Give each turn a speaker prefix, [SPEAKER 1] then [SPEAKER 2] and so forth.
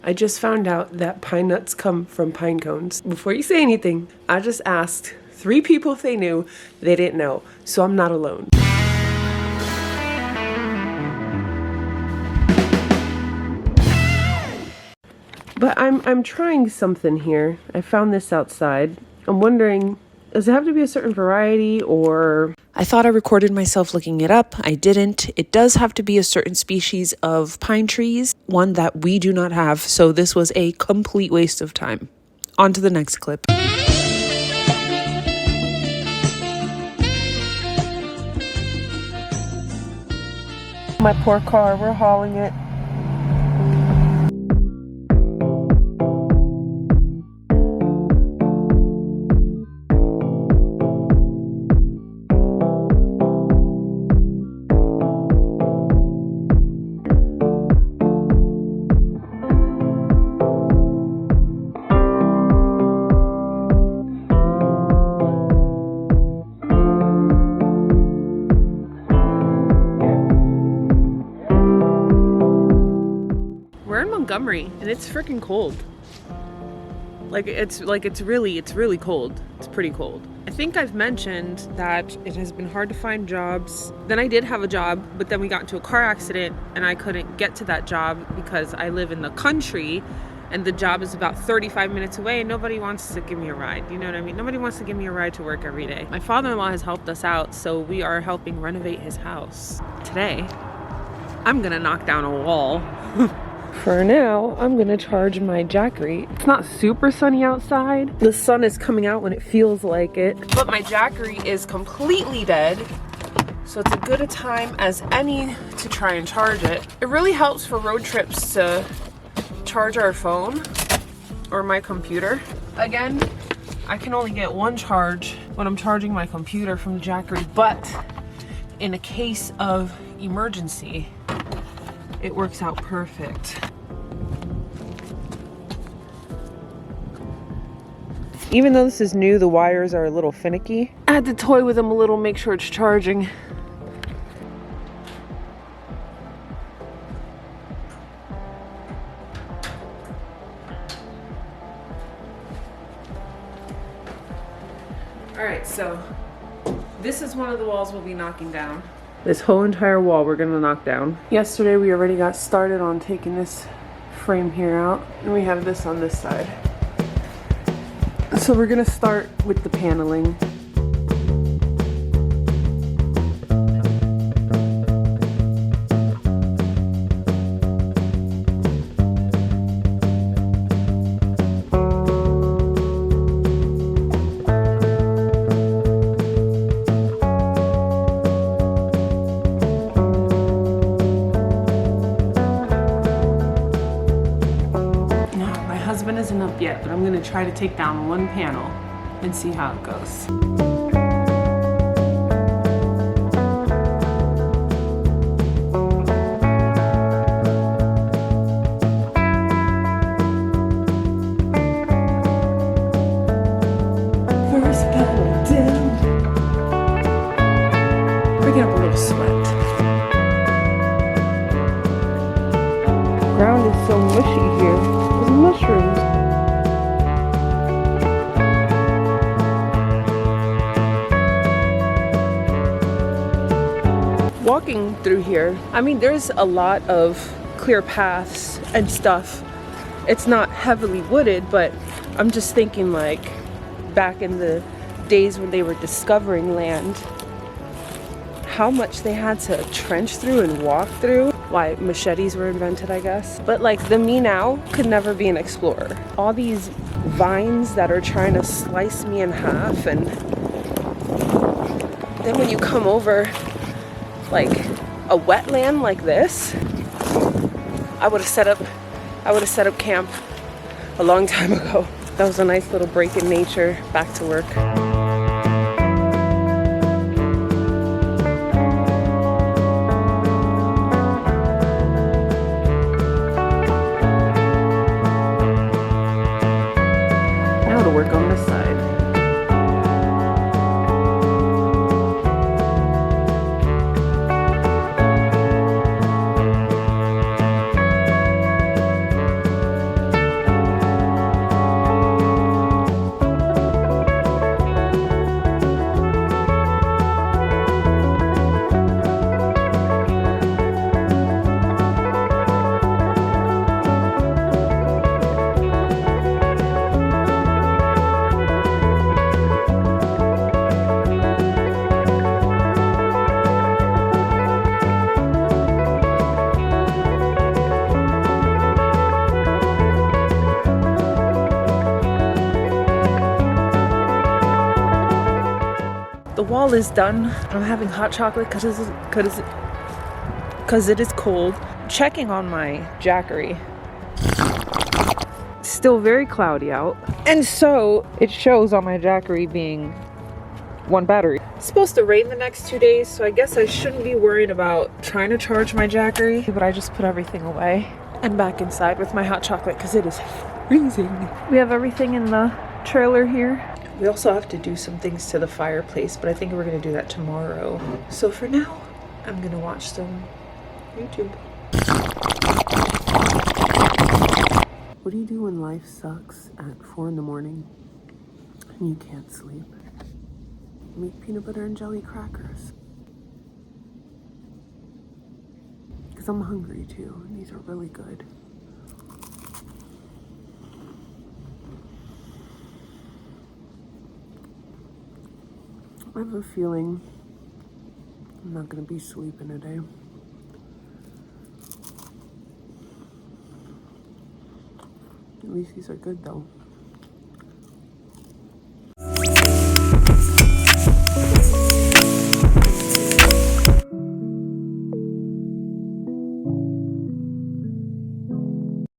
[SPEAKER 1] I just found out that pine nuts come from pine cones. Before you say anything, I just asked 3 people if they knew. They didn't know, so I'm not alone. But I'm trying something here. I found this outside. I'm wondering, does it have to be a certain variety or...
[SPEAKER 2] I thought I recorded myself looking it up. I didn't. It does have to be a certain species of pine trees, one that we do not have, so this was a complete waste of time. On to the next clip.
[SPEAKER 1] My poor car, we're hauling it. Montgomery, and it's freaking cold. It's really cold. It's pretty cold. I think I've mentioned that it has been hard to find jobs. Then I did have a job, but then we got into a car accident and I couldn't get to that job because I live in the country and the job is about 35 minutes away and nobody wants to give me a ride. You know what I mean? Nobody wants to give me a ride to work every day. My father-in-law has helped us out, so we are helping renovate his house. Today, I'm gonna knock down a wall. For now, I'm gonna charge my Jackery. It's not super sunny outside. The sun is coming out when it feels like it. But my Jackery is completely dead. So it's as good a time as any to try and charge it. It really helps for road trips to charge our phone or my computer. Again, I can only get one charge when I'm charging my computer from the Jackery, but in a case of emergency, it works out perfect. Even though this is new, the wires are a little finicky. I had to toy with them a little, make sure it's charging. Alright, so this is one of the walls we'll be knocking down. This whole entire wall we're gonna knock down. Yesterday we already got started on taking this frame here out, and we have this on this side. So we're gonna start with the paneling. Isn't up yet, but I'm gonna try to take down one panel and see how it goes. First panel down. Picking up a little sweat. The ground is so mushy here. There's mushrooms. Walking through here, I mean, there's a lot of clear paths and stuff. It's not heavily wooded, but I'm just thinking like back in the days when they were discovering land, how much they had to trench through and walk through. Why machetes were invented, I guess. But like the me now could never be an explorer. All these vines that are trying to slice me in half, and then when you come over like a wetland like this, I would have set up camp a long time ago. That was a nice little break in nature. Back to work. Now to work on this side. The wall is done. I'm having hot chocolate because it is cold. Checking on my Jackery. Still very cloudy out. And so it shows on my Jackery being one battery. It's supposed to rain the next 2 days, so I guess I shouldn't be worried about trying to charge my Jackery. But I just put everything away and back inside with my hot chocolate because it is freezing. We have everything in the trailer here. We also have to do some things to the fireplace, but I think we're gonna do that tomorrow. So for now, I'm gonna watch some YouTube. What do you do when life sucks at 4 in the morning and you can't sleep? Make peanut butter and jelly crackers. Because I'm hungry too, and these are really good. I have a feeling I'm not gonna be sleeping today. At least these are good though.